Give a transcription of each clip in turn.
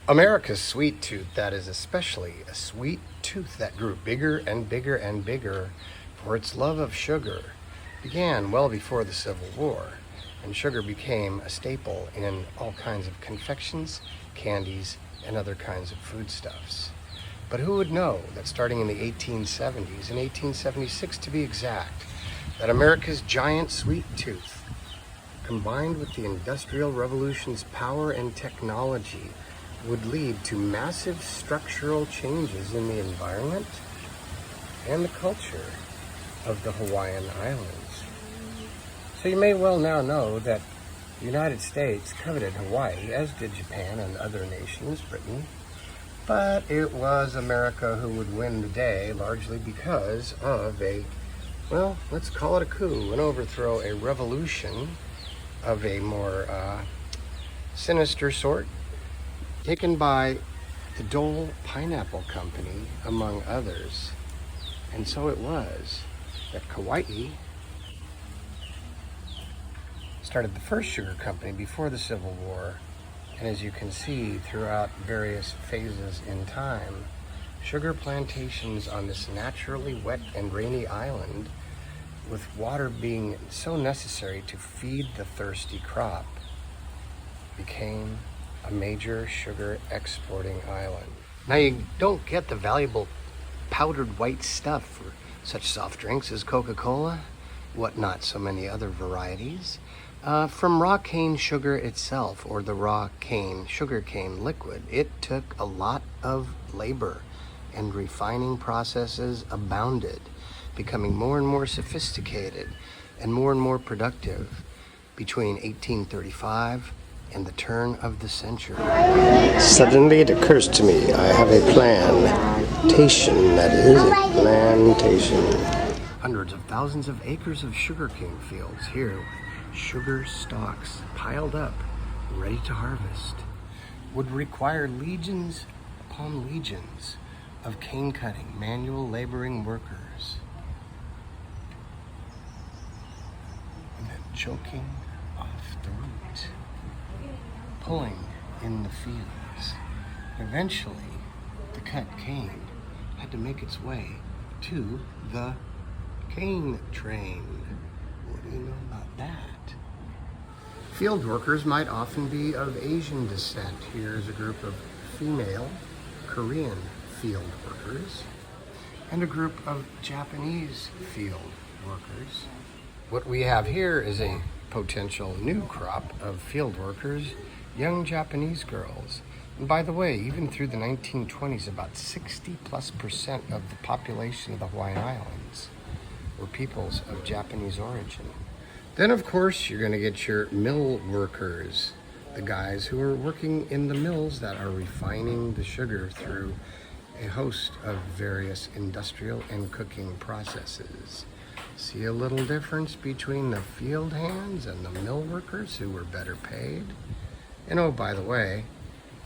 America's sweet tooth, that is especially a sweet tooth that grew bigger and bigger and bigger for its love of sugar, began well before the Civil War, and sugar became a staple in all kinds of confections, candies, and other kinds of foodstuffs. But who would know that starting in the 1870s, in 1876 to be exact, that America's giant sweet tooth, combined with the Industrial Revolution's power and technology, would lead to massive structural changes in the environment and the culture of the Hawaiian Islands. So you may well now know that the United States coveted Hawaii, as did Japan and other nations, Britain, but it was America who would win the day, largely because of a, well, let's call it a coup, an overthrow, a revolution of a more sinister sort, taken by the Dole Pineapple Company, among others. And so it was that Kauai started the first sugar company before the Civil War. And as you can see throughout various phases in time, sugar plantations on this naturally wet and rainy island, with water being so necessary to feed the thirsty crop, became a major sugar exporting island. Now you don't get the valuable powdered white stuff for such soft drinks as Coca-Cola, whatnot, so many other varieties, from raw cane sugar itself, or the raw cane, sugar cane liquid. It took a lot of labor, and refining processes abounded, becoming more and more sophisticated and more productive between 1835 and the turn of the century. Suddenly it occurs to me, I have a plantation, that is a plantation. Hundreds of thousands of acres of sugarcane fields here, sugar stalks piled up, ready to harvest, would require legions upon legions of cane cutting, manual laboring workers. And then choking off the root, pulling in the fields. Eventually, the cut cane had to make its way to the cane train. What do you know about that? Field workers might often be of Asian descent. Here's a group of female Korean field workers and a group of Japanese field workers. What we have here is a potential new crop of field workers, young Japanese girls. And by the way, even through the 1920s, about 60+% of the population of the Hawaiian Islands were peoples of Japanese origin. Then, of course, you're going to get your mill workers, the guys who are working in the mills that are refining the sugar through a host of various industrial and cooking processes. See a little difference between the field hands and the mill workers who were better paid? And oh, by the way,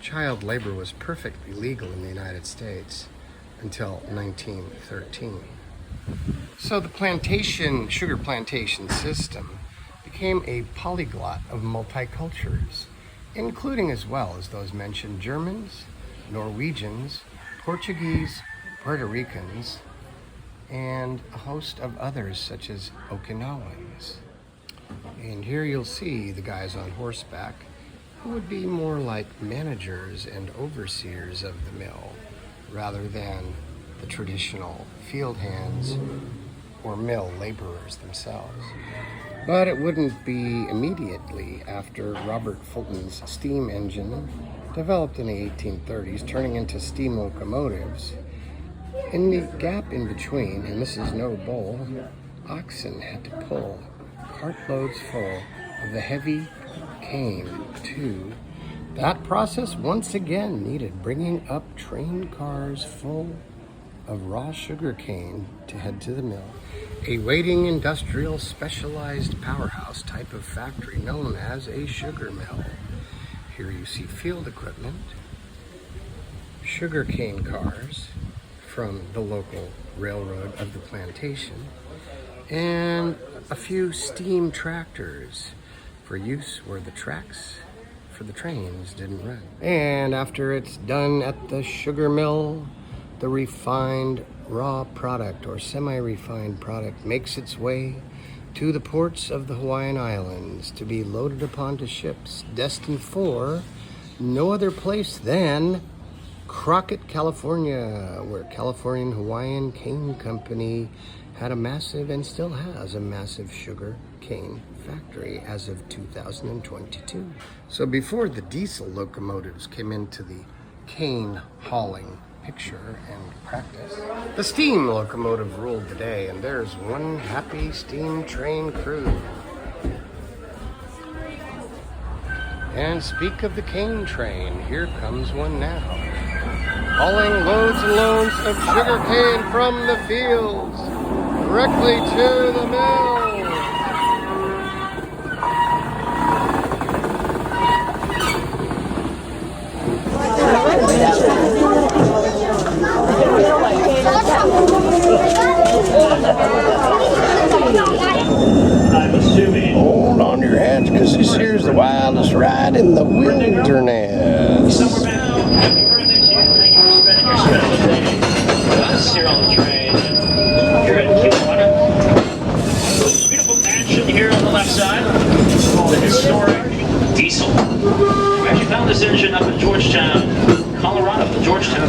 child labor was perfectly legal in the United States until 1913. So the sugar plantation system became a polyglot of multicultures, including as well as those mentioned Germans, Norwegians, Portuguese, Puerto Ricans, and a host of others such as Okinawans. And here you'll see the guys on horseback who would be more like managers and overseers of the mill rather than the traditional field hands or mill laborers themselves. But it wouldn't be immediately after Robert Fulton's steam engine, developed in the 1830s, turning into steam locomotives. In the gap in between, and this is no bowl, oxen had to pull cartloads full of the heavy cane to. That process once again needed bringing up train cars full of raw sugar cane to head to the mill, a waiting industrial specialized powerhouse type of factory known as a sugar mill. Here you see field equipment, sugar cane cars from the local railroad of the plantation, and a few steam tractors. For use were the tracks for the trains didn't run. And after it's done at the sugar mill, the refined raw product or semi-refined product makes its way to the ports of the Hawaiian Islands to be loaded upon to ships destined for no other place than Crockett, California, where Californian Hawaiian Cane Company had a massive and still has a massive sugar cane factory as of 2022. So before the diesel locomotives came into the cane hauling picture and practice, the steam locomotive ruled the day, and there's one happy steam train crew. And speak of the cane train, here comes one now, hauling loads and loads of sugar cane from the fields directly to the mill. I'm assuming. Hold on to your hats, because this here's the wildest ride in the wilderness. Somewhere bound. Happy birthday to you. Thank you for spending your special day with us here on the train. Here at Kiahuna. Beautiful mansion here on the left side. The historic diesel. We actually found this engine up in Georgetown, Colorado. Georgetown.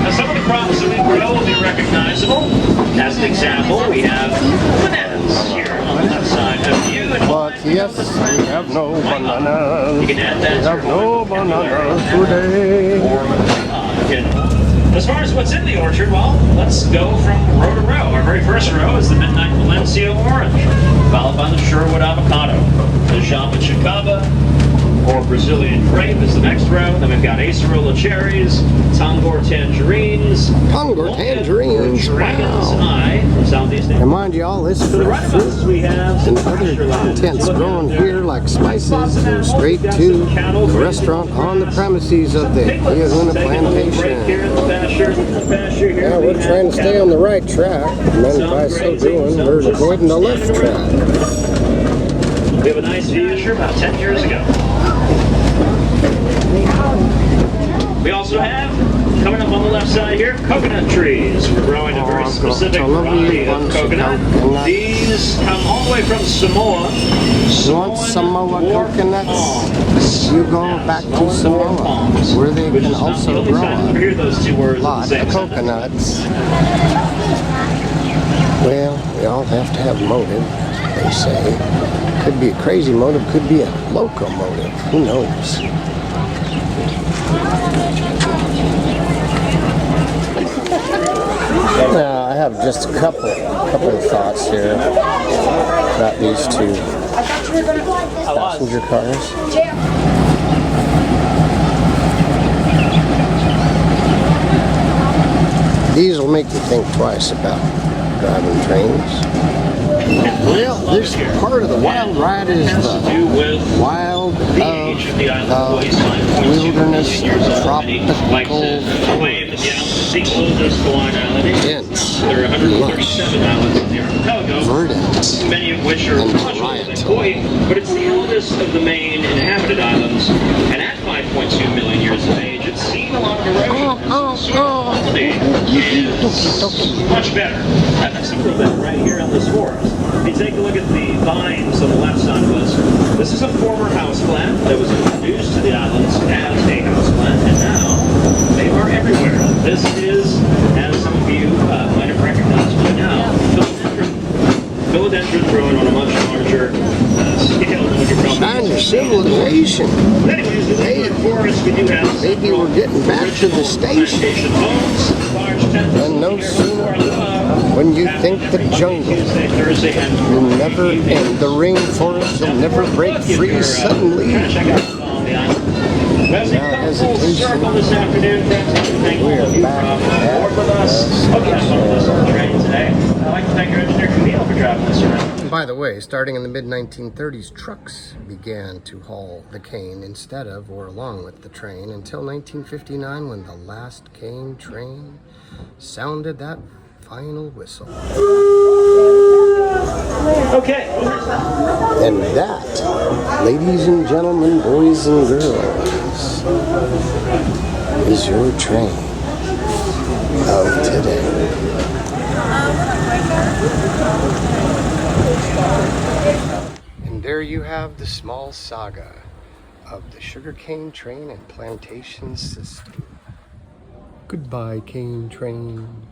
Now some of the crops that we grow will be recognizable. As an example, we have bananas here on the left side of you. But yes, we have no bananas. You can add that. We have no bananas today. As far as what's in the orchard, well, let's go from row to row. Our very first row is the Midnight Valencia Orange, followed by the Sherwood Avocado, the Java Chicaba, or Brazilian Grape is the next row. Then we've got Acerola Cherries, Tongor Tangerines, Tongor Tangerines, Dragon's wow. Eye from Southeast Asia. And mind you, all this fruit Right above us we have and other contents grown here like spices go straight to the restaurant on the premises of the Kiahuna Plantation. Yeah, we're trying to stay on the right track, and then by so doing, we're avoiding the left track. We have a nice view here about 10 years ago. We also have, coming up on the left side here, coconut trees. We're growing a very specific variety of coconut. These come all the way from Samoa. You want Samoa coconuts? You go back to Samoa, where they can also grow a lot of coconuts. Well, we all have to have motive, they say. Could be a crazy motive, could be a locomotive. Who knows? Now, I have just a couple of thoughts here about these two passenger cars. These will make you think twice about driving trains. Well, this part of the wild ride is the wild of the wilderness, tropical, dense, lush, verdant, many of which are much than Kaui, but it's the eldest of the main inhabited islands, and at 5.2 million years of age, it's seen a lot of erosion. Is much better. That's some of that right here on this forest. If you take a look at the vines on the left side of us, this is a former houseplant that was introduced to the islands as a houseplant, and now they are everywhere. This is, as some of you might have recognized by now, philodendron growing on a much larger scale than what you're probably signs of civilization. But anyways, within the forest we do have maybe we're getting back to the station. And no sooner when you think the jungle will never end, the rainforest will never break free suddenly. Without hesitation, we are back I'd like to thank our engineer Camille for driving us around. By the way, starting in the mid-1930s, trucks began to haul the cane instead of or along with the train until 1959 when the last cane train sounded that final whistle. Okay. And that, ladies and gentlemen, boys and girls, is your train of today. And there you have the small saga of the sugarcane train and plantation system. Goodbye, cane train.